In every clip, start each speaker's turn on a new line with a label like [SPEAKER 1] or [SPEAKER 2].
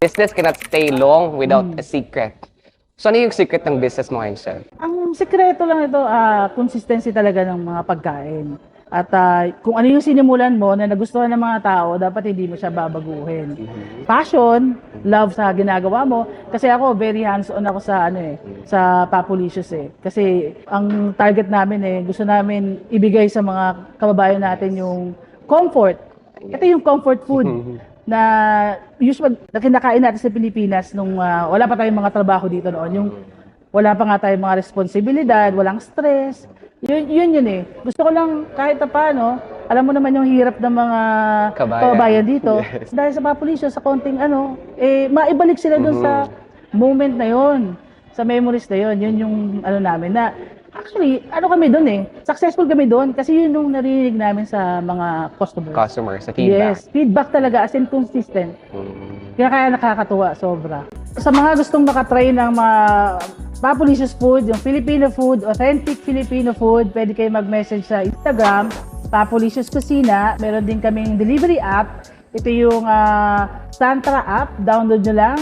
[SPEAKER 1] Business cannot stay long without a secret. So ano yung secret ng business mo ngayon, sir?
[SPEAKER 2] Ang sikreto lang ito, consistency talaga ng mga pagkain. At kung ano yung sinimulan mo na nagustuhan ng mga tao, dapat hindi mo siya babaguhin. Passion, love sa ginagawa mo. Kasi ako, very hands-on ako sa sa Papulicious Kasi ang target namin gusto namin ibigay sa mga kababayan natin yung comfort. Ito yung comfort food na usual na kinakain natin sa Pilipinas nung wala pa tayong mga trabaho dito noon. Yung wala pa nga tayong mga responsibilidad, walang stress. Yun Gusto ko lang kahit paano, alam mo naman yung hirap ng mga kababayan dito.
[SPEAKER 1] Yes.
[SPEAKER 2] Dahil sa Papulicious, sa konting maibalik sila dun sa moment na yon, sa memories na yon. Yun yung namin na actually, kami doon successful kami doon kasi yun yung narinig namin sa mga customers.
[SPEAKER 1] Customers, sa feedback.
[SPEAKER 2] Yes, feedback talaga as in consistent. Kaya nakakatuwa, sobra. Sa mga gustong makatry ng mga Papulicious food, yung Filipino food, authentic Filipino food, pwede kayo mag-message sa Instagram, Papulicious Kusina. Meron din kaming delivery app. Ito yung Santra app, download nyo lang.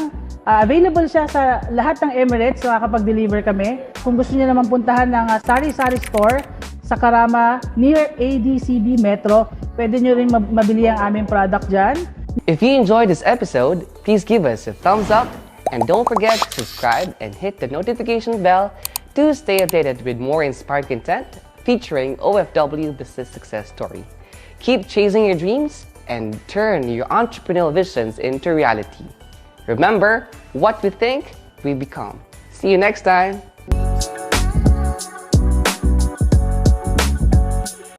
[SPEAKER 2] Available siya sa lahat ng Emirates, so makakapag-deliver kami. Kung gusto niyo naman puntahan ng Sari-Sari Store sa Karama, near ADCB Metro, pwede nyo rin mabili ang aming product dyan.
[SPEAKER 1] If you enjoyed this episode, please give us a thumbs up and don't forget to subscribe and hit the notification bell to stay updated with more inspired content featuring OFW business success story. Keep chasing your dreams and turn your entrepreneurial visions into reality. Remember, what we think, we become. See you next time.